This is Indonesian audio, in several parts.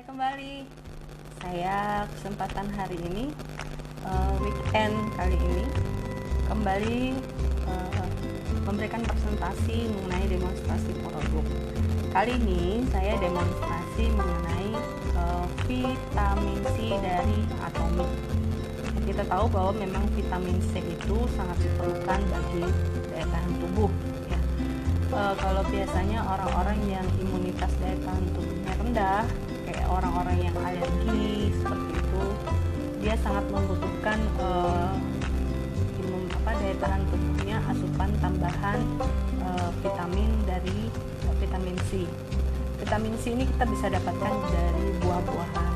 kembali. Saya kesempatan hari ini weekend kali ini kembali memberikan presentasi mengenai demonstrasi produk. Kali ini saya demonstrasi mengenai vitamin C dari Atomy. Kita tahu bahwa memang vitamin C itu sangat diperlukan bagi daya tahan tubuh. Kalau biasanya orang-orang yang imunitas daya tahan tubuhnya rendah, kayak orang-orang yang alergi seperti itu, dia sangat membutuhkan daya tahan tubuhnya asupan tambahan vitamin dari vitamin C. Vitamin C ini kita bisa dapatkan dari buah-buahan.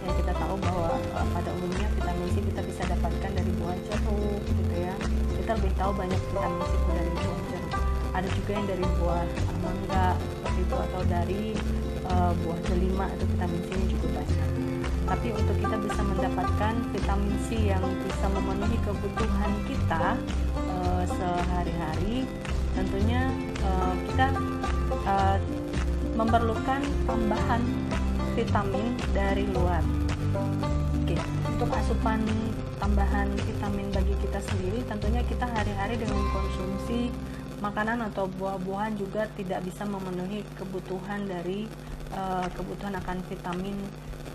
Ya, kita tahu bahwa pada umumnya vitamin C kita bisa dapatkan dari buah jeruk, gitu ya. Kita lebih tahu banyak vitamin C itu dari buah jeruk. Ada juga yang dari buah mangga seperti itu, atau dari buah delima, itu vitamin C nya juga banyak. Tapi untuk kita bisa mendapatkan vitamin C yang bisa memenuhi kebutuhan kita sehari-hari, tentunya kita memerlukan tambahan vitamin dari luar. Oke, untuk asupan tambahan vitamin bagi kita sendiri, tentunya kita hari-hari dengan konsumsi makanan atau buah-buahan juga tidak bisa memenuhi kebutuhan dari kebutuhan akan vitamin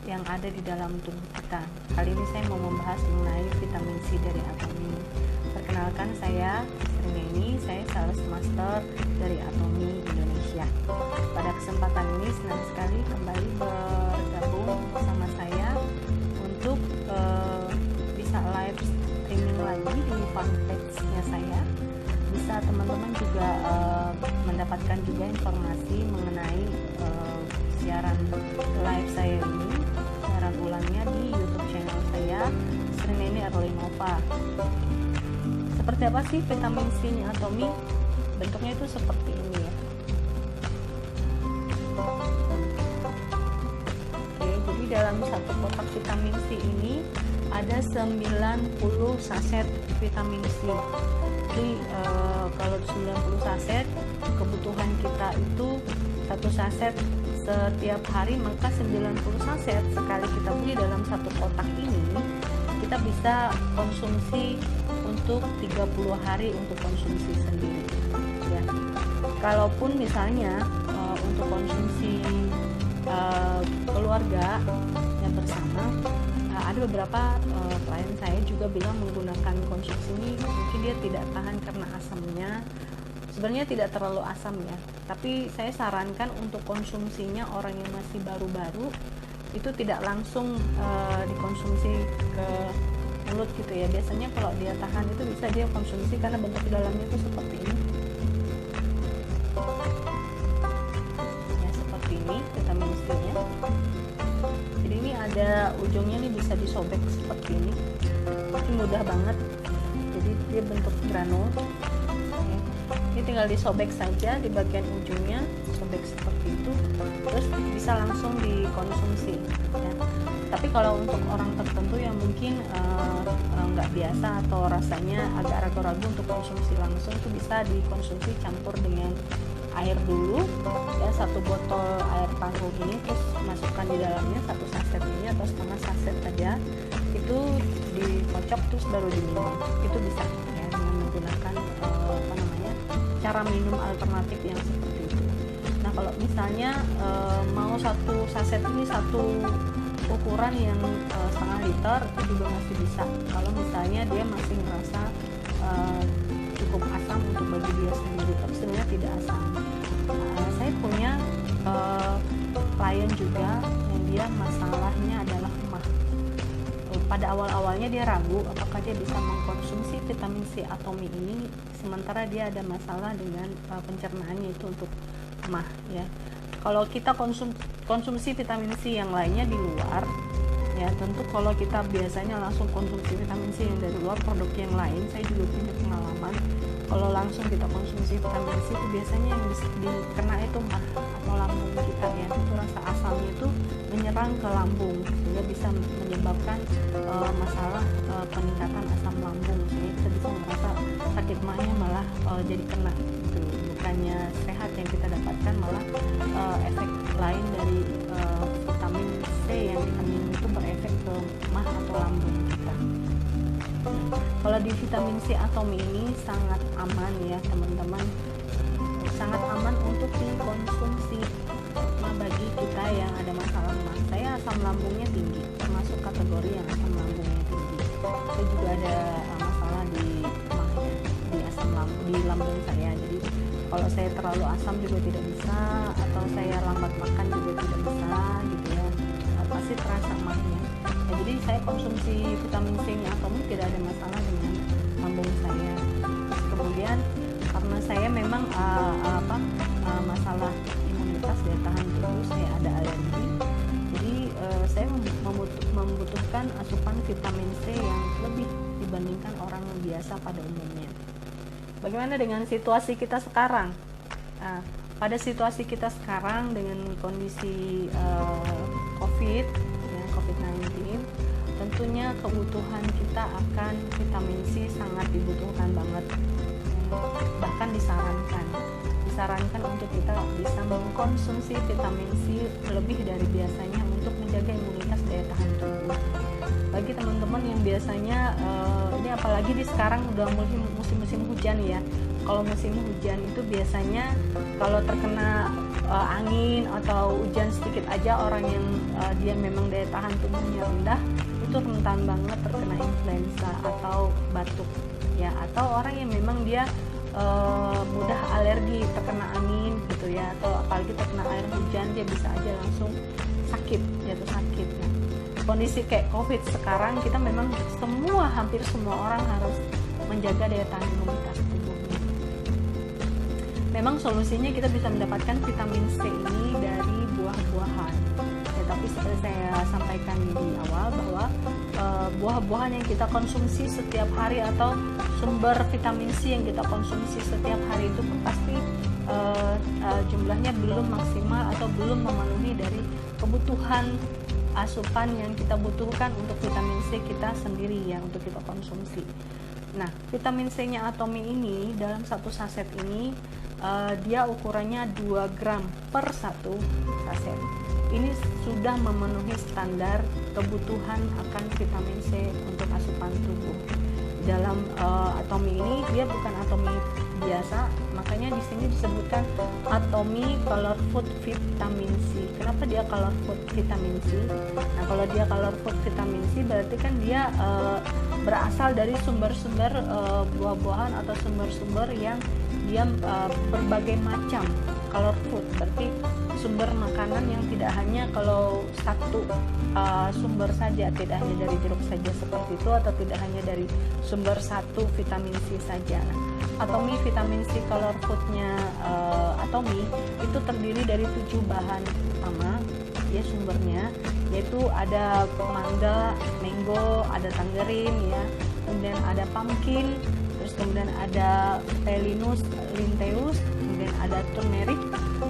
yang ada di dalam tubuh kita. Kali ini saya mau membahas mengenai vitamin C dari Atomy. Perkenalkan, saya Srineni, saya Sales Master dari Atomy Indonesia. Pada kesempatan ini senang sekali kembali bergabung bersama saya untuk bisa live streaming lagi di fanpage-nya saya. Bisa teman-teman juga mendapatkan juga informasi mengenai siaran live saya ini, siaran ulangnya di YouTube channel saya, Srineni Erlinova. Seperti apa sih vitamin C-nya Atomy? Bentuknya itu seperti ini ya. Oke, jadi dalam satu kotak vitamin C ini ada 90 saset vitamin C. Jadi kalau 90 saset, kebutuhan kita itu satu saset setiap hari, maka 90 saset sekali kita beli dalam satu kotak ini, kita bisa konsumsi untuk 30 hari untuk konsumsi sendiri ya. Kalaupun misalnya untuk konsumsi keluarga yang bersama, ada beberapa klien saya juga bilang menggunakan konsumsi ini mungkin dia tidak tahan karena asamnya. Sebenarnya tidak terlalu asam ya, tapi saya sarankan untuk konsumsinya orang yang masih baru-baru itu tidak langsung dikonsumsi ke mulut gitu ya. Biasanya kalau dia tahan itu bisa dia konsumsi karena bentuk dalamnya itu seperti ini ya, seperti ini vitamin C-nya. Jadi ini ada ujungnya nih, bisa disobek seperti ini, ini mudah banget. Jadi dia bentuk granul. Ini tinggal disobek saja di bagian ujungnya, sobek seperti itu, terus bisa langsung dikonsumsi ya. Tapi kalau untuk orang tertentu yang mungkin nggak biasa atau rasanya agak ragu-ragu untuk konsumsi langsung, itu bisa dikonsumsi campur dengan air dulu ya, satu botol air tanggung ini, terus masukkan di dalamnya satu saset ini atau setengah saset saja, itu dikocok terus baru diminum. Itu bisa ya, dengan menggunakan cara minum alternatif yang seperti itu. Nah, kalau misalnya mau satu saset ini satu ukuran yang setengah liter, itu juga masih bisa. Kalau misalnya dia masih merasa cukup asam untuk bagi dia sendiri, tapi sebenarnya tidak asam. Saya punya klien juga yang dia masalahnya adalah emah. Pada awal-awalnya dia ragu apakah dia bisa mengkonsumsi vitamin C Atomy ini, sementara dia ada masalah dengan pencernaannya itu untuk emah ya. Kalau kita konsumsi vitamin C yang lainnya di luar ya, tentu kalau kita biasanya langsung konsumsi vitamin C yang dari luar, produk yang lain, saya juga punya pengalaman, kalau langsung kita konsumsi vitamin C itu biasanya yang dikena itu emah atau lambung kita ya. Itu rasa asamnya itu menyerang ke lambung sehingga bisa menyebabkan masalah peningkatan asam lambung, sehingga kita bisa merasa sakit emahnya malah jadi kena gitu. Bukannya sehat yang kita dapatkan, malah efek lain dari vitamin C yang kita minum itu berefek ke mah atau lambung kita. Kalau di vitamin C Atomy ini sangat aman ya teman-teman, sangat aman untuk dikonsumsi bagi kita yang ada masalah mah. Saya asam lambungnya tinggi, termasuk kategori yang asam lambungnya tinggi. Saya juga ada masalah di mahnya, di asam lambung, di lambung saya. Jadi kalau saya terlalu asam juga tidak bisa, atau saya lambat makan juga tidak bisa gitu ya, pasti terasa mahnya. Ya, jadi saya konsumsi vitamin C nya Atomy tidak ada masalah dengan lambung saya. Terus kemudian karena saya memang masalah imunitas daya tahan tubuh, saya ada alergi, jadi saya membutuhkan asupan vitamin C yang lebih dibandingkan orang biasa pada umumnya. Bagaimana dengan situasi kita sekarang? Pada situasi kita sekarang dengan kondisi COVID, ya, COVID-19, tentunya kebutuhan kita akan vitamin C sangat dibutuhkan banget. Bahkan disarankan untuk kita bisa mengkonsumsi vitamin C lebih dari biasanya untuk menjaga imunitas daya tahan tubuh. Bagi teman-teman yang biasanya ini apalagi di sekarang udah musim hujan ya. Kalau musim hujan itu biasanya kalau terkena angin atau hujan sedikit aja, orang yang dia memang daya tahan tubuhnya rendah itu rentan banget terkena influenza atau batuk ya, atau orang yang memang dia mudah alergi terkena angin gitu ya, atau apalagi terkena air hujan dia bisa aja langsung jatuh sakit. Nah, kondisi kayak COVID sekarang kita memang hampir semua orang harus menjaga daya tahan imunitas tubuhnya. Memang solusinya kita bisa mendapatkan vitamin C ini dari buah-buahan ya, tapi seperti saya sampaikan di awal bahwa buah-buahan yang kita konsumsi setiap hari atau sumber vitamin C yang kita konsumsi setiap hari itu pasti jumlahnya belum maksimal atau belum memenuhi dari kebutuhan asupan yang kita butuhkan untuk vitamin C kita sendiri yang untuk kita konsumsi. Nah, vitamin C nya Atomy ini dalam satu saset ini dia ukurannya 2 gram per satu saset. Ini sudah memenuhi standar kebutuhan akan vitamin C untuk asupan tubuh. Dalam Atomy ini dia bukan Atomy biasa, makanya di sini disebutkan Atomy Color Food Vitamin C. Kenapa dia Color Food Vitamin C? Nah, kalau dia Color Food Vitamin C berarti kan dia berasal dari sumber-sumber buah-buahan atau sumber-sumber yang dia berbagai macam color food, berarti sumber makanan yang tidak hanya kalau satu sumber saja, tidak hanya dari jeruk saja seperti itu, atau tidak hanya dari sumber satu vitamin C saja. Atomy vitamin C color foodnya Atomy itu terdiri dari 7 bahan utama ya sumbernya, yaitu ada mangga, mango, ada tangerine ya, kemudian ada pumpkin, terus kemudian ada Pelinus linteus, kemudian ada turmeric,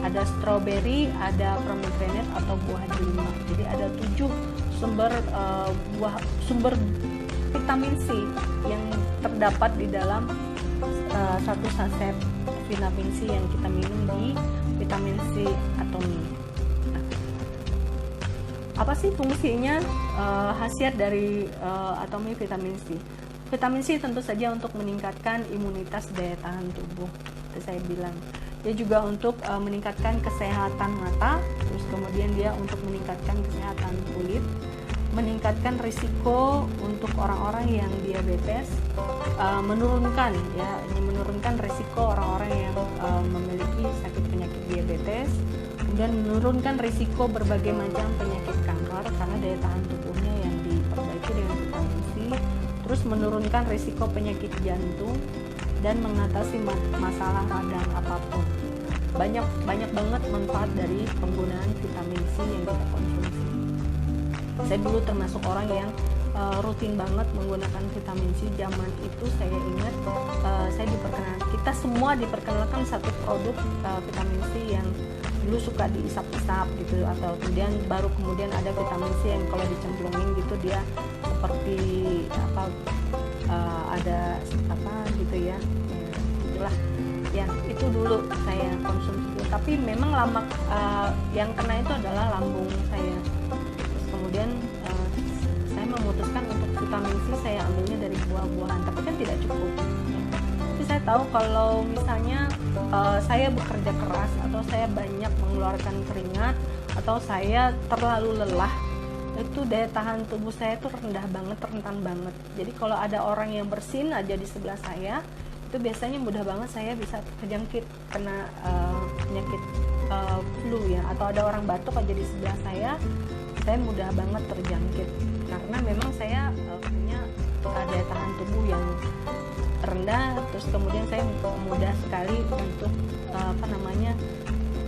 ada strawberry, ada pomegranate atau buah delima. Jadi ada 7 sumber vitamin C yang terdapat di dalam satu saset vitamin C yang kita minum di vitamin C Atomy. Nah, apa sih fungsinya, khasiat dari Atomy vitamin C? Vitamin C tentu saja untuk meningkatkan imunitas daya tahan tubuh. Itu saya bilang. Dia juga untuk meningkatkan kesehatan mata, terus kemudian dia untuk meningkatkan kesehatan kulit, meningkatkan risiko untuk orang-orang yang diabetes, menurunkan risiko orang-orang yang memiliki sakit penyakit diabetes, kemudian menurunkan risiko berbagai macam penyakit kanker karena daya tahan tubuhnya yang diperbaiki dengan vitamin C, terus menurunkan risiko penyakit jantung dan mengatasi masalah radang apapun. Banyak banget manfaat dari penggunaan vitamin C yang kita konsumsi. Saya dulu termasuk orang yang rutin banget menggunakan vitamin C. Zaman itu saya ingat kita semua diperkenalkan satu produk vitamin C yang dulu suka diisap-isap gitu, atau kemudian ada vitamin C yang kalau dicemplungin gitu dia seperti ada gitu ya, itulah ya, itu dulu saya konsumsi. Tapi memang yang kena itu adalah lambung saya. Terus kemudian saya memutuskan untuk vitamin C saya ambilnya dari buah-buahan, tapi kan tidak cukup ya. Tapi saya tahu kalau misalnya saya bekerja keras atau saya banyak mengeluarkan keringat atau saya terlalu lelah, itu daya tahan tubuh saya itu rendah banget, rentan banget. Jadi kalau ada orang yang bersin aja di sebelah saya, itu biasanya mudah banget saya bisa terjangkit kena penyakit flu ya, atau ada orang batuk aja di sebelah saya mudah banget terjangkit karena memang saya punya daya tahan tubuh yang rendah. Terus kemudian saya mudah sekali untuk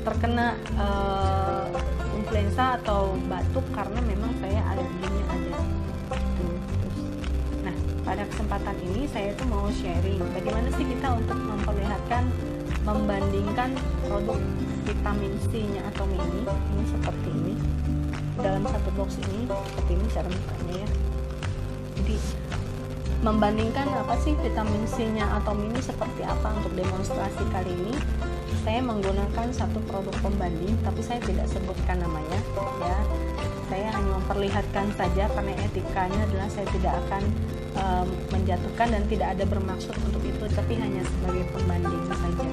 terkena influenza atau batuk karena memang saya alerginya ada. Nah, pada kesempatan ini saya tuh mau sharing bagaimana sih kita untuk membandingkan produk vitamin C-nya atau ini seperti ini. Dalam satu box ini seperti ini cara bukanya ya. Jadi membandingkan apa sih vitamin C-nya atau ini seperti apa. Untuk demonstrasi kali ini saya menggunakan satu produk pembanding, tapi saya tidak sebutkan namanya ya. Saya hanya memperlihatkan saja karena etikanya adalah saya tidak akan menjatuhkan dan tidak ada bermaksud untuk itu, tapi hanya sebagai pembanding saja.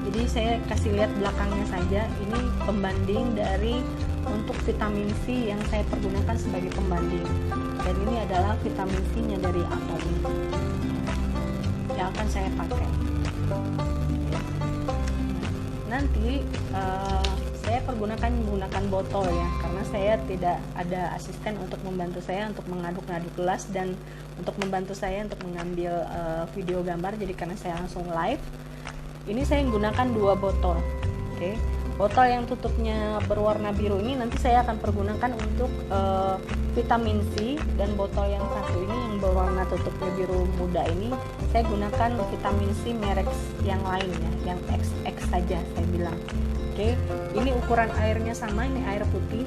Jadi saya kasih lihat belakangnya saja. Ini pembanding dari untuk vitamin C yang saya pergunakan sebagai pembanding, dan ini adalah vitamin C-nya dari Atomy yang akan saya pakai. Nanti saya menggunakan botol ya, karena saya tidak ada asisten untuk membantu saya untuk mengaduk-aduk gelas dan untuk membantu saya untuk mengambil video gambar. Jadi karena saya langsung live, ini saya menggunakan 2 botol. Oke. Botol yang tutupnya berwarna biru ini nanti saya akan pergunakan untuk vitamin C, dan botol yang satu ini yang berwarna tutupnya biru muda ini saya gunakan vitamin C merek yang lain ya, yang XX saja saya bilang. Oke, ini ukuran airnya sama, ini air putih.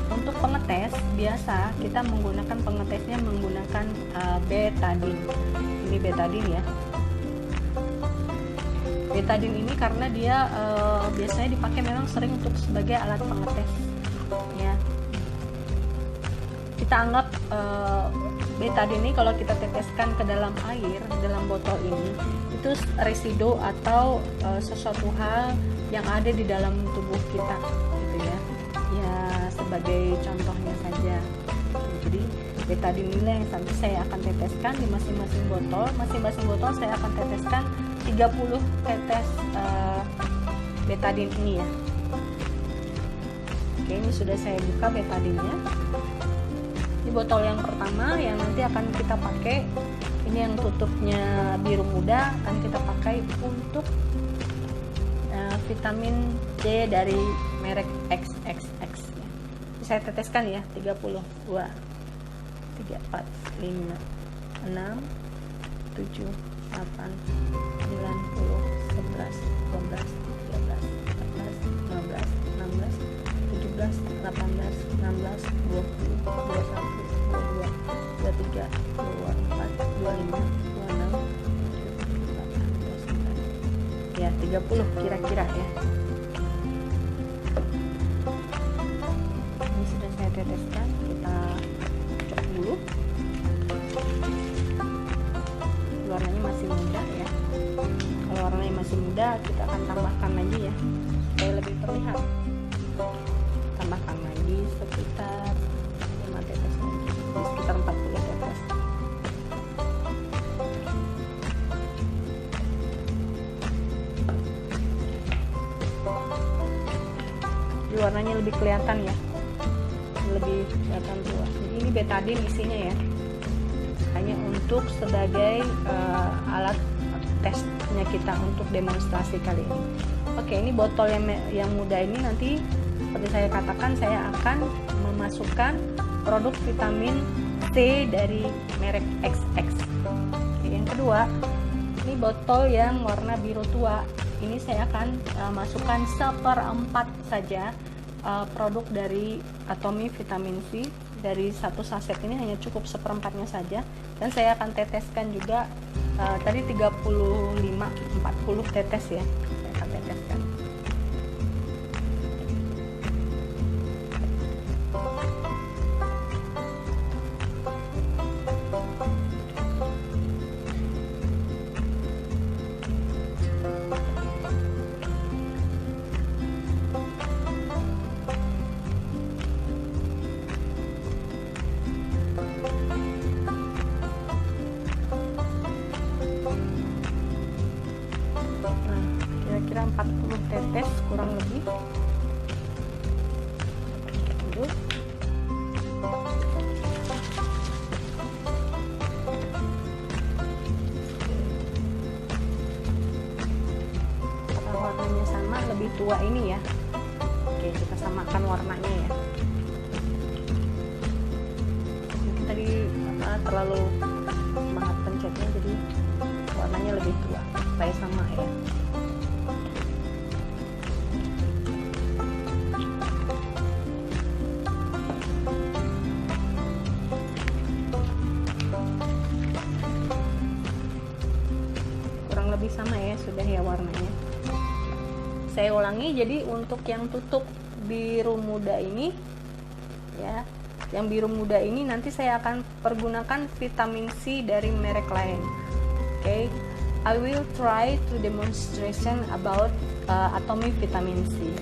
Untuk pengetes biasa kita menggunakan pengetesnya menggunakan betadine. Ini betadine ya. Betadine ini karena dia biasanya dipakai memang sering untuk sebagai alat pengetes ya. Kita anggap betadine ini kalau kita teteskan ke dalam air dalam botol ini, itu residu atau sesuatu hal yang ada di dalam tubuh kita gitu ya. Ya sebagai contohnya saja. Jadi betadine ini yang nanti saya akan teteskan di masing-masing botol. Masing-masing botol saya akan teteskan 30 tetes betadine ini ya. Oke, ini sudah saya buka betadine-nya. Ini botol yang pertama yang nanti akan kita pakai. Ini yang tutupnya biru muda akan kita pakai untuk vitamin C dari merek XXX ya. Saya teteskan ya, 30. 2 3 4 5 6 7 8 9 10 11 12 13 14 15 16 17 18 19 20 21 22 23 24 25 26 27 28 29 30. Ya 30 kira-kira ya. Ini sudah saya teteskan, kita cocok dulu. Warnanya masih muda ya. Kalau warnanya masih muda kita akan tambahkan lagi ya supaya lebih terlihat. Tambahkan lagi sekitar 5 tetes lagi, sekitar 40 tetes. Jadi warnanya lebih kelihatan ya, lebih kelihatan tua. Jadi ini betadine isinya ya, hanya untuk sebagai alat tesnya kita untuk demonstrasi kali ini. Oke, ini botol yang muda ini nanti seperti saya katakan saya akan memasukkan produk vitamin C dari merek XX. Oke, yang kedua, ini botol yang warna biru tua. Ini saya akan masukkan 1/4 saja produk dari Atomy vitamin C. Dari satu saset ini hanya cukup 1/4-nya saja, dan saya akan teteskan juga tadi 35-40 tetes ya, saya akan teteskan. ada 40 tetes kurang lebih. Aduh. Warnanya sama, lebih tua ini ya. Oke, kita samakan warnanya ya. Mungkin tadi terlalu semangat pencetnya, jadi warnanya lebih tua supaya sama ya. Kurang lebih sama ya, sudah ya warnanya. Saya ulangi, jadi untuk yang tutup biru muda ini ya, yang biru muda ini nanti saya akan pergunakan vitamin C dari merek lain. Okay, I will try to demonstration about Atomy vitamin C.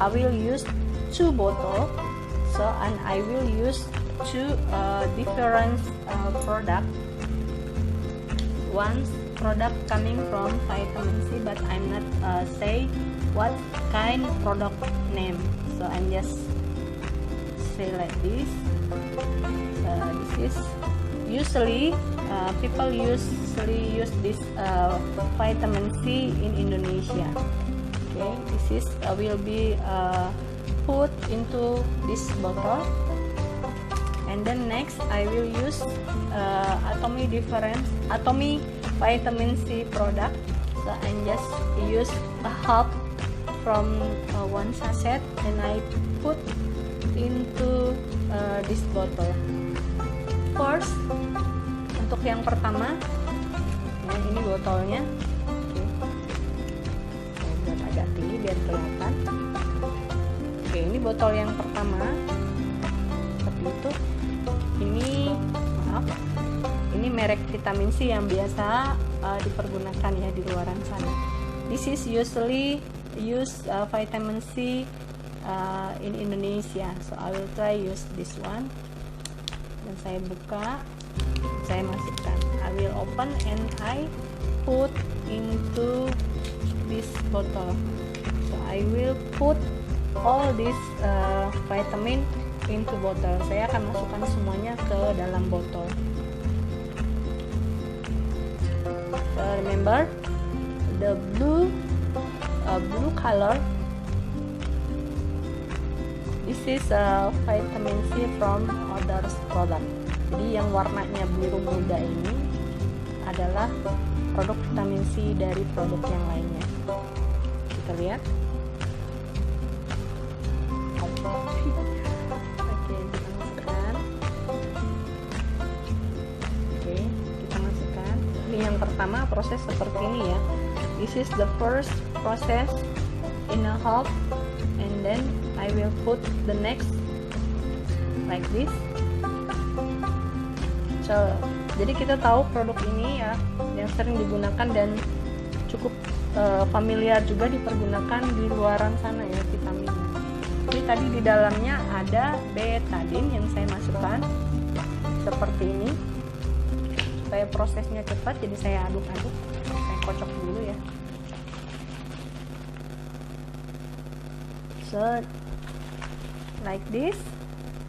I will use 2 bottle, so and I will use 2 different product. One product coming from vitamin C, but I'm not say what kind product name, so I'm just say like this. This is usually people usually use this vitamin C in Indonesia. Okay, this is will be put into this bottle, and then next I will use Atomy vitamin C product. So I just use a half from 1 sachet and I put into this bottle. First, untuk yang pertama, nah ini botolnya. Oke, saya buat agak tinggi biar kelihatan. Oke, ini botol yang pertama. Seperti itu. Ini, maaf, ini merek vitamin C yang biasa dipergunakan ya di luaran sana. This is usually use vitamin C in Indonesia, so I will try use this one. Dan saya buka, saya masukkan. I will open and I put into this bottle. So I will put all this vitamin into bottle. Saya akan masukkan semuanya ke dalam botol. So remember the blue color. This is vitamin C from other product. Jadi yang warnanya biru muda ini adalah produk vitamin C dari produk yang lainnya. Kita lihat. Oke, kita masukkan. Oke, kita masukkan. Ini yang pertama, proses seperti ini ya. This is the first process in a half, and then I will put the next like this. So, jadi kita tahu produk ini ya yang sering digunakan dan cukup familiar juga dipergunakan di luaran sana ya vitaminnya. Jadi tadi di dalamnya ada betadine yang saya masukkan seperti ini supaya prosesnya cepat. Jadi saya aduk-aduk, saya kocok dulu ya. So like this,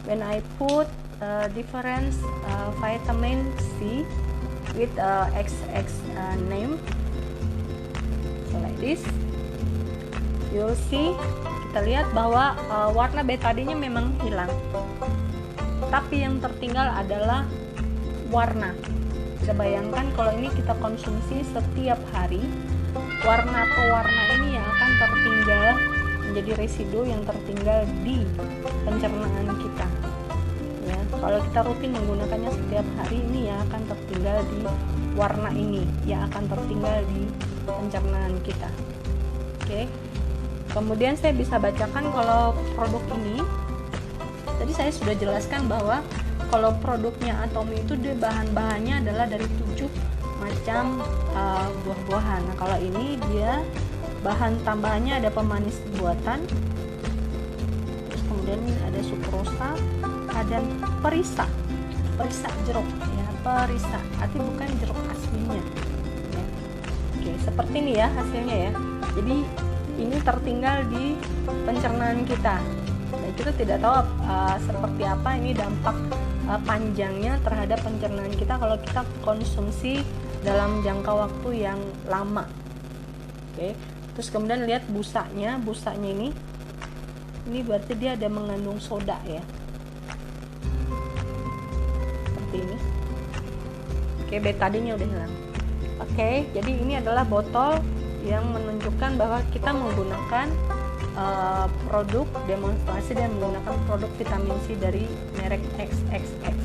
when I put different vitamin C with XX name, so like this, you'll see, kita lihat bahwa warna betadine memang hilang, tapi yang tertinggal adalah warna. Kita bayangkan kalau ini kita konsumsi setiap hari, warna pewarna ini yang akan tertinggal menjadi residu yang tertinggal di pencernaan kita ya. Kalau kita rutin menggunakannya setiap hari, ini yang akan tertinggal di warna ini yang akan tertinggal di pencernaan kita. Oke, kemudian saya bisa bacakan kalau produk ini tadi saya sudah jelaskan bahwa kalau produknya Atomy itu dia bahan-bahannya adalah dari 7 macam buah-buahan. Nah, kalau ini dia bahan tambahannya ada pemanis buatan, terus kemudian ini ada sukrosa, ada perisa jeruk ya, perisa, artinya bukan jeruk aslinya ya. Oke, seperti ini ya hasilnya ya. Jadi ini tertinggal di pencernaan kita. Nah, kita tidak tahu seperti apa ini dampak panjangnya terhadap pencernaan kita kalau kita konsumsi dalam jangka waktu yang lama. Oke. Terus kemudian lihat busanya ini berarti dia ada mengandung soda ya, seperti ini. Oke, betadinnya udah hilang. Oke, jadi ini adalah botol yang menunjukkan bahwa kita menggunakan produk demonstrasi dan menggunakan produk vitamin C dari merek XXX.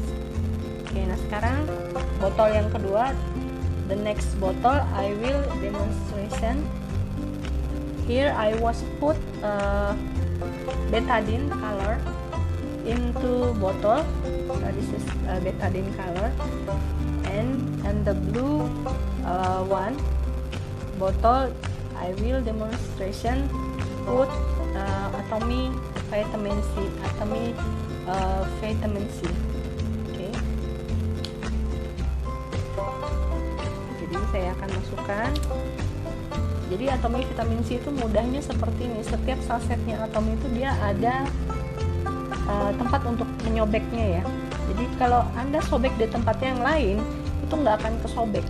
Oke, nah sekarang botol yang kedua, the next bottle I will demonstration. Here I was put betadine color into bottle. This is betadine color, and the blue one bottle I will demonstration put Atomy vitamin C. Okay. Jadi saya akan masukkan. Jadi Atomy vitamin C itu mudahnya seperti ini. Setiap sasetnya Atomy itu dia ada tempat untuk menyobeknya ya. Jadi kalau Anda sobek di tempat yang lain itu nggak akan kesobek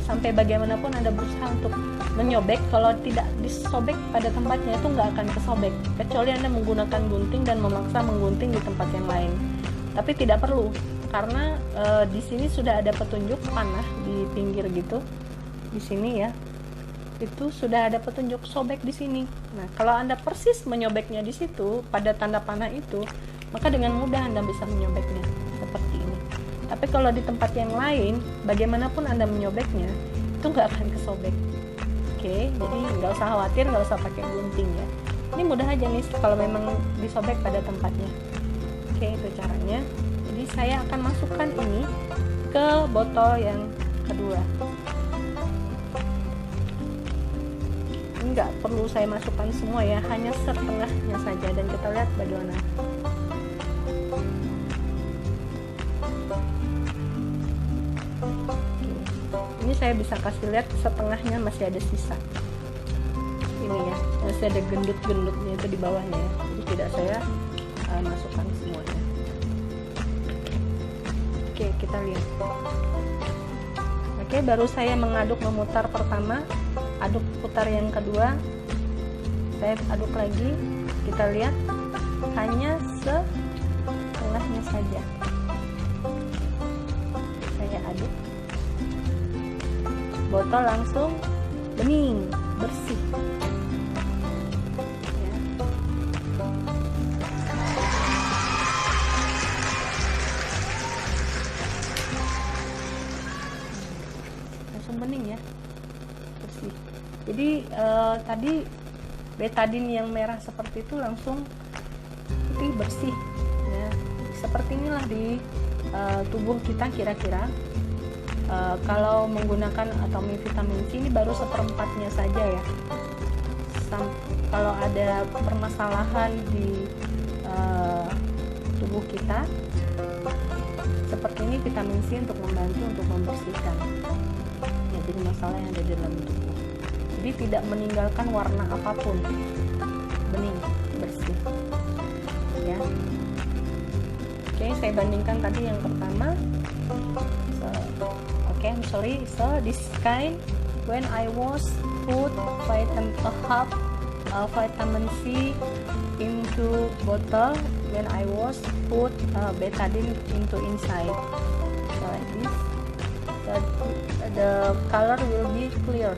sampai bagaimanapun Anda berusaha untuk menyobek, kalau tidak disobek pada tempatnya itu nggak akan kesobek kecuali Anda menggunakan gunting dan memaksa menggunting di tempat yang lain. Tapi tidak perlu karena di sini sudah ada petunjuk panah di pinggir gitu, di sini ya. Itu sudah ada petunjuk sobek di sini. Nah, kalau Anda persis menyobeknya di situ pada tanda panah itu, maka dengan mudah Anda bisa menyobeknya seperti ini. Tapi kalau di tempat yang lain, bagaimanapun Anda menyobeknya, itu nggak akan kesobek. Oke, jadi nggak usah khawatir, nggak usah pakai gunting ya. Ini mudah aja nih kalau memang disobek pada tempatnya. Oke, itu caranya. Jadi saya akan masukkan ini ke botol yang kedua. Nggak perlu saya masukkan semua ya, hanya setengahnya saja, dan kita lihat bagaimana. Ini saya bisa kasih lihat setengahnya masih ada sisa. Ini ya, masih ada gendut-gendutnya itu di bawahnya ya. Jadi tidak saya masukkan semuanya. Oke, kita lihat. Oke, baru saya mengaduk memutar pertama, aduk putar yang kedua, saya aduk lagi, kita lihat hanya setengahnya saja. Saya aduk, botol langsung bening, bersih ya. Langsung bening ya, bersih. Jadi tadi betadine yang merah seperti itu langsung putih, bersih ya. Seperti inilah di tubuh kita kira-kira. Kalau menggunakan Atomy vitamin C ini baru seperempatnya saja ya. Kalau ada permasalahan di tubuh kita seperti ini, vitamin C untuk membantu untuk membersihkan ya, jadi masalah yang ada di dalam tubuh. Jadi tidak meninggalkan warna apapun, bening, bersih ya. Oke, saya bandingkan tadi yang pertama. Okay, I'm sorry. So this kind, when I was put vitamin C into bottle, when I was put betadine into inside, so like this, the color will be clear.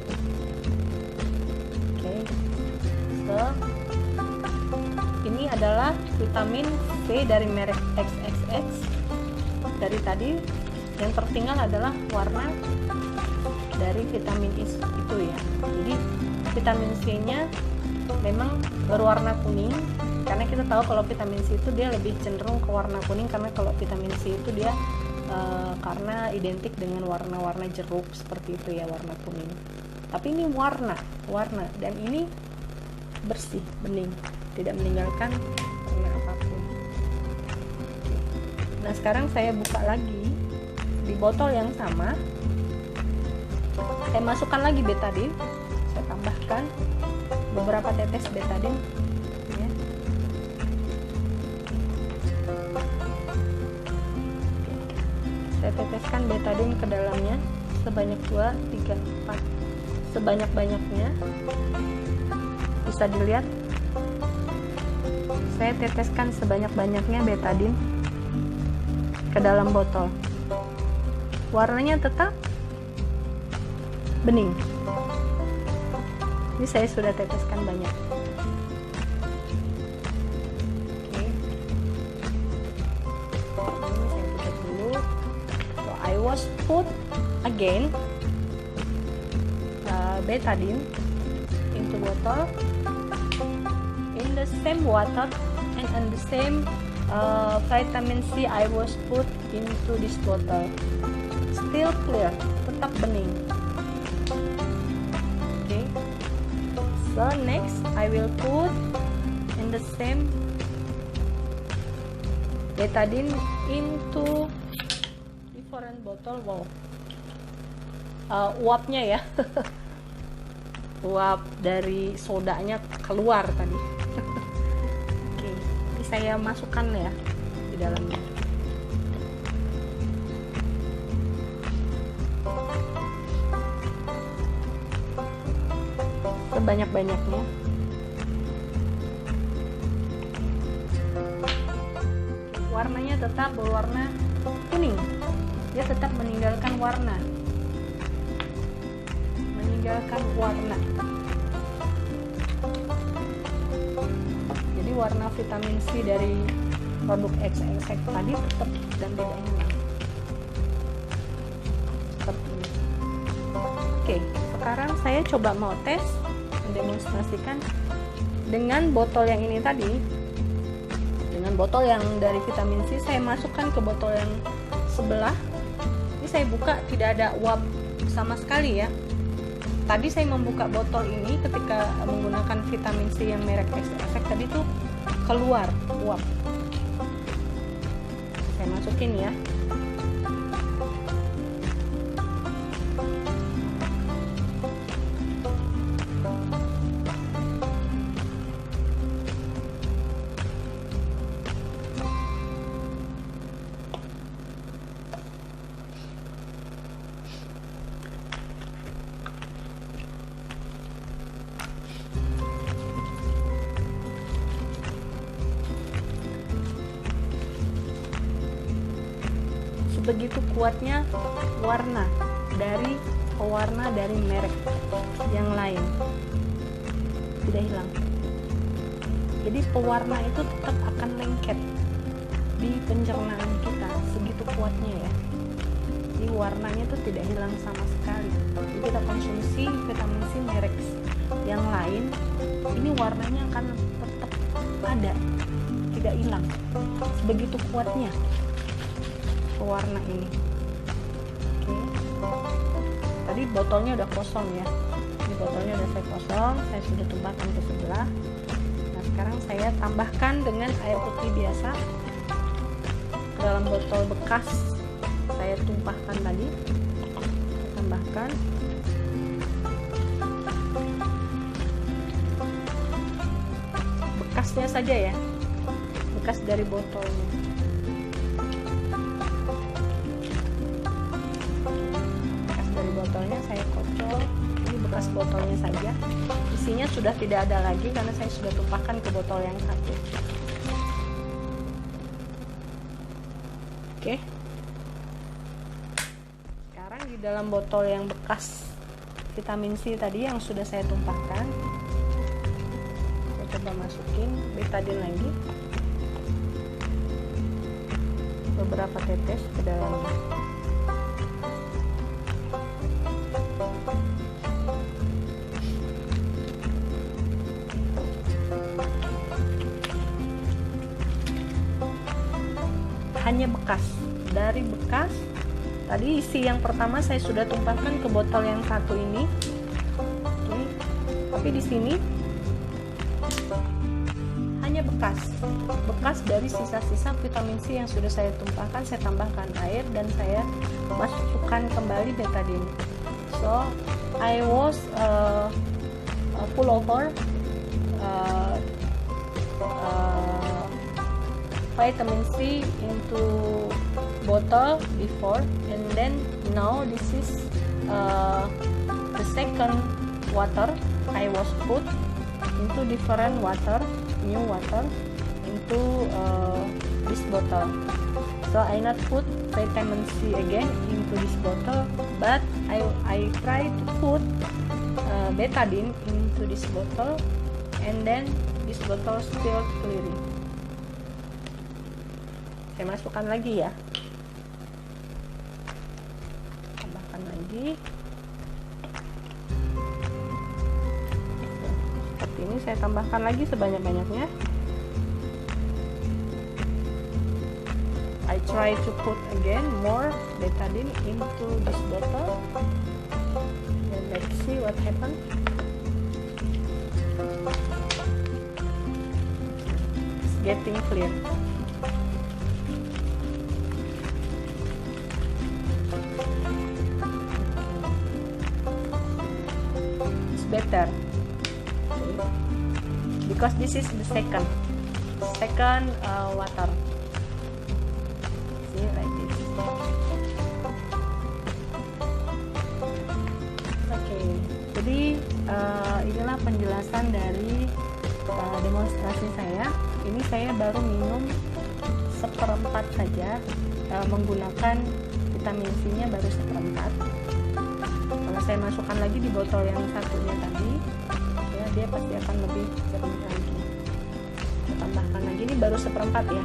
Okay, so ini adalah vitamin C dari merek XXX. Dari tadi yang tertinggal adalah warna dari vitamin itu ya. Jadi vitamin C nya memang berwarna kuning karena kita tahu kalau vitamin C itu dia lebih cenderung ke warna kuning, karena kalau vitamin C itu dia karena identik dengan warna-warna jeruk seperti itu ya, warna kuning. Tapi ini warna dan ini bersih, bening, tidak meninggalkan warna apapun. Nah, sekarang saya buka lagi di botol yang sama, saya masukkan lagi betadine, saya tambahkan beberapa tetes betadine ya. Saya teteskan betadine ke dalamnya sebanyak 2, 3, 4, sebanyak-banyaknya. Bisa dilihat, saya teteskan sebanyak-banyaknya betadine ke dalam botol. Warnanya tetap bening. Ini saya sudah teteskan banyak. Oke. Ini saya tutup dulu. So I was put again betadine into bottle in the same water and the same vitamin C I was put into this bottle. Still clear, tetap bening. Okay. So next I will put in the same betadine into different bottle. Wow. Uapnya ya. Uap dari sodanya keluar tadi. Oke, ini saya masukkan ya di dalamnya. Sebanyak-banyaknya. Warnanya tetap berwarna kuning. Dia tetap meninggalkan warna. Jadi warna vitamin C dari produk extract tadi tetap dan tidak hilang. Seperti ini. Oke, sekarang saya coba mau tes, mendemonstrasikan dengan botol yang ini tadi. Dengan botol yang dari vitamin C, saya masukkan ke botol yang sebelah. Ini saya buka, tidak ada uap sama sekali ya. Tadi saya membuka botol ini ketika menggunakan vitamin C yang merek extract tadi tuh keluar uap. Saya masukin ya. Begitu kuatnya warna dari pewarna dari merek yang lain, tidak hilang. Jadi pewarna itu tetap akan lengket di pencernaan kita, segitu kuatnya ya. Jadi warnanya itu tidak hilang sama sekali. Jadi kita konsumsi vitamin C merek yang lain, ini warnanya akan tetap ada, tidak hilang. Sebegitu kuatnya warna ini. Oke. Tadi botolnya udah kosong ya. Ini botolnya udah saya kosong, saya sudah tumpahkan ke sebelah. Nah, sekarang saya tambahkan dengan air putih biasa ke dalam botol bekas. Saya tumpahkan tadi. Saya tambahkan. Bekasnya saja ya. Bekas dari botolnya. Botolnya saya kocok, ini bekas botolnya saja, isinya sudah tidak ada lagi karena saya sudah tumpahkan ke botol yang satu. Oke, sekarang di dalam botol yang bekas vitamin C tadi yang sudah saya tumpahkan, saya coba masukin betadine lagi beberapa tetes ke dalamnya. Hanya bekas, dari bekas tadi isi yang pertama saya sudah tumpahkan ke botol yang satu ini. Oke. Tapi di sini hanya bekas dari sisa-sisa vitamin C yang sudah saya tumpahkan. Saya tambahkan air dan saya masukkan kembali betadine. So I was pull over uh, uh, vitamin C into bottle before, and then now this is the second water I was put into different water, new water into this bottle. So I not put vitamin C again into this bottle, but I try to put betadine into this bottle, and then this bottle still clearing. Saya masukkan lagi ya, tambahkan lagi. Seperti ini saya tambahkan lagi sebanyak-banyaknya. I try to put again more betadine into this bottle, and let's see what happens. It's getting clear. It's better because this is the second water. Like this. Oke, jadi inilah penjelasan dari demonstrasi saya. Ini saya baru minum seperempat saja, menggunakan vitamin C-nya baru seperempat. Kalau saya masukkan lagi di botol yang satunya tadi, ya dia pasti akan lebih jernih lagi. Saya tambahkan lagi, ini baru seperempat ya.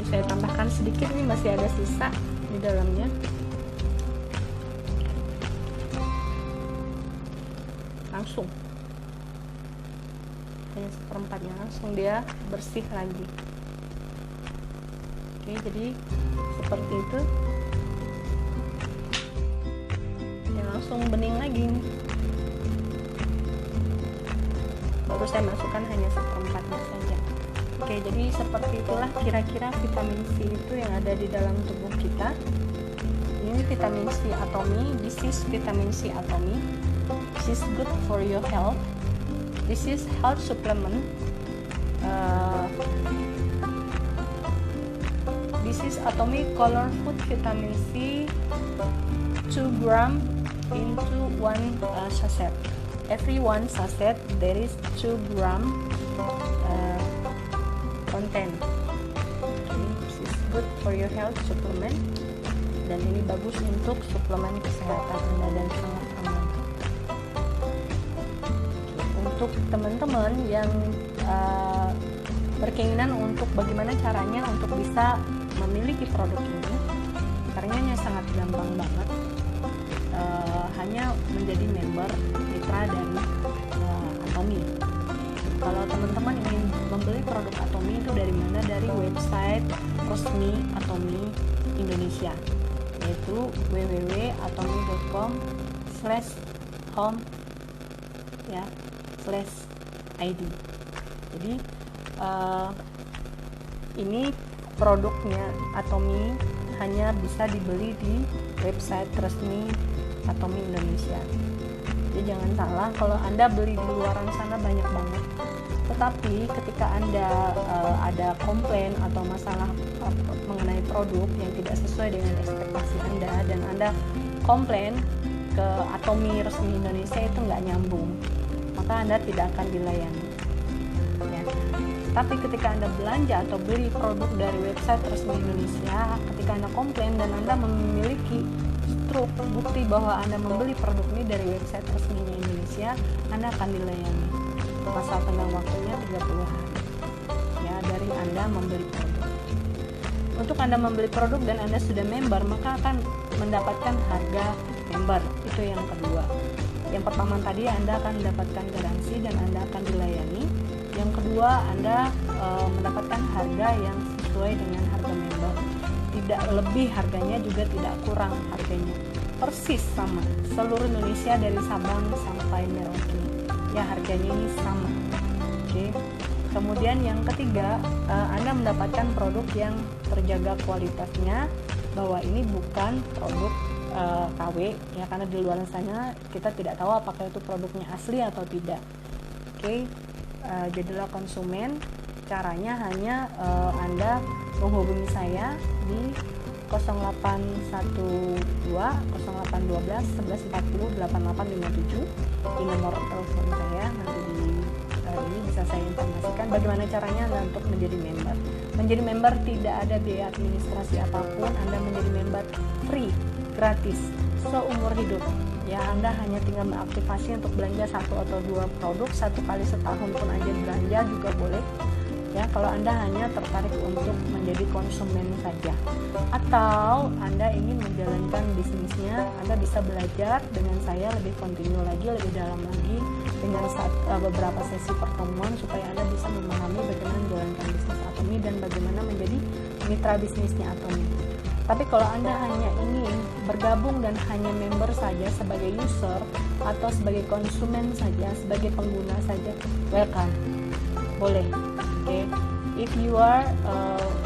Saya tambahkan sedikit, ini masih ada sisa di dalamnya. Langsung hanya seperempatnya, langsung dia bersih lagi. Oke, jadi seperti itu ya, langsung bening lagi nih. Baru saya masukkan hanya seperempatnya saja. Oke, jadi seperti itulah kira-kira vitamin C itu yang ada di dalam tubuh kita. Ini vitamin C Atomy. This is vitamin C Atomy. This is good for your health. This is health supplement. This is Atomy Color Food Vitamin C 2 gram into 1 sachet. Every 1 sachet there is 2 gram content. This is good for your health supplement, dan ini bagus untuk suplemen kesehatan Anda dan sangat aman. Untuk teman-teman yang berkeinginan untuk bagaimana caranya untuk bisa memiliki produk ini, karenanya sangat gampang banget. Hanya menjadi member mitra dari Atomy. Kalau teman-teman ingin membeli produk Atomy itu dari mana? Dari website resmi Atomy Indonesia, yaitu www.atomy.com/home ya /id. Jadi ini produknya Atomy hanya bisa dibeli di website resmi Atomy Indonesia. Jadi jangan salah, kalau Anda beli di luaran sana banyak banget. Tetapi ketika Anda ada komplain atau masalah mengenai produk yang tidak sesuai dengan ekspektasi Anda, dan Anda komplain ke Atomy resmi Indonesia, itu nggak nyambung, maka Anda tidak akan dilayani ya. Tapi ketika Anda belanja atau beli produk dari website resmi Indonesia, ketika Anda komplain dan Anda memiliki struk bukti bahwa Anda membeli produk ini dari website resminya Indonesia, Anda akan dilayani. Masa tenggang waktunya 30 hari ya dari Anda membeli produk. Untuk Anda membeli produk dan Anda sudah member, maka akan mendapatkan harga member. Itu yang kedua. Yang pertama tadi, Anda akan mendapatkan garansi dan Anda akan dilayani. Yang kedua, Anda mendapatkan harga yang sesuai dengan harga member. Tidak lebih harganya, juga tidak kurang harganya. Persis sama, seluruh Indonesia dari Sabang sampai Merauke. Ya, harganya ini sama. Oke. Kemudian yang ketiga, Anda mendapatkan produk yang terjaga kualitasnya, bahwa ini bukan produk KW ya, karena di luar sana kita tidak tahu apakah itu produknya asli atau tidak. Oke, jadilah konsumen. Caranya hanya Anda menghubungi saya di 0812 0812 1140 8857 di nomor telepon saya. Nanti di ini bisa saya informasikan bagaimana caranya Anda untuk menjadi member. Menjadi member tidak ada biaya administrasi apapun. Anda menjadi member free, gratis, seumur hidup. Ya, Anda hanya tinggal mengaktifasi untuk belanja 1 atau 2 produk, 1 kali setahun pun aja belanja juga boleh. Ya, kalau Anda hanya tertarik untuk menjadi konsumen saja, atau Anda ingin menjalankan bisnisnya, Anda bisa belajar dengan saya lebih kontinu lagi, lebih dalam lagi dengan beberapa sesi pertemuan supaya Anda bisa memahami bagaimana menjalankan bisnis Atomy dan bagaimana menjadi mitra bisnisnya Atomy. Tapi kalau Anda hanya ingin bergabung dan hanya member saja sebagai user atau sebagai konsumen saja, sebagai pengguna saja, welcome, boleh. Okay. If you are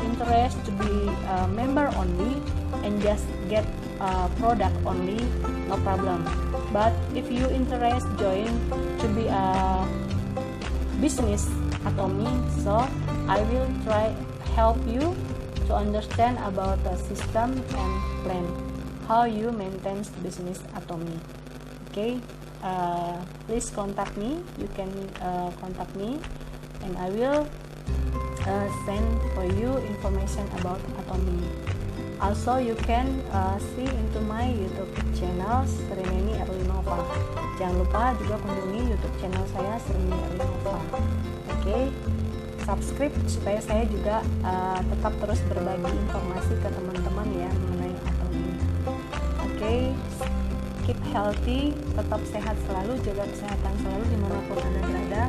interested to be a member only and just get product only, no problem. But if you interest join to be a business Atomy, so I will try help you to understand about the system and plan how you maintain business Atomy. Okay, please contact me. You can contact me, and I will send for you information about Atomy. Also, you can see into my YouTube channel Srineni Erlinova. Jangan lupa juga kunjungi YouTube channel saya Srineni Erlinova. Oke, subscribe supaya saya juga tetap terus berbagi informasi ke teman-teman ya mengenai Atomy. Oke, keep healthy, tetap sehat selalu, jaga kesehatan selalu dimanapun Anda berada.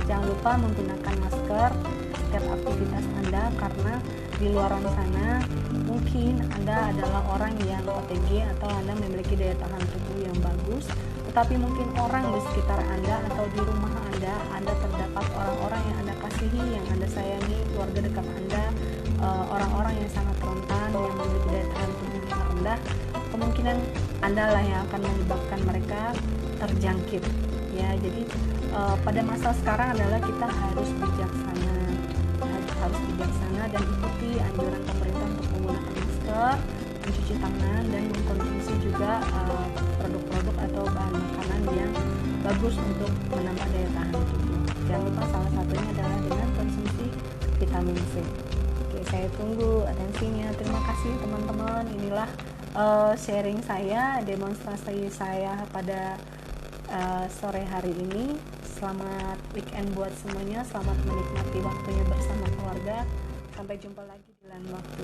Jangan lupa menggunakan masker setiap aktivitas Anda, karena di luar sana mungkin Anda adalah orang yang OTG atau Anda memiliki daya tahan tubuh yang bagus, tetapi mungkin orang di sekitar Anda atau di rumah Anda terdapat orang-orang yang Anda kasihi, yang Anda sayangi, keluarga dekat Anda, orang-orang yang sangat rentan, yang memiliki daya tahan tubuh yang rendah. Kemungkinan Anda lah yang akan menyebabkan mereka terjangkit. Ya, jadi pada masa sekarang adalah kita harus bijaksana, dan ikuti anjuran pemerintah untuk menggunakan masker, mencuci tangan, dan mengkonsumsi juga produk-produk atau bahan makanan yang bagus untuk menambah daya tahan tubuh. Jangan lupa salah satunya adalah dengan konsumsi vitamin C. Oke, saya tunggu atensinya. Terima kasih teman-teman. Inilah sharing saya, demonstrasi saya pada sore hari ini. Selamat weekend buat semuanya. Selamat menikmati waktunya bersama keluarga. Sampai jumpa lagi di lain waktu.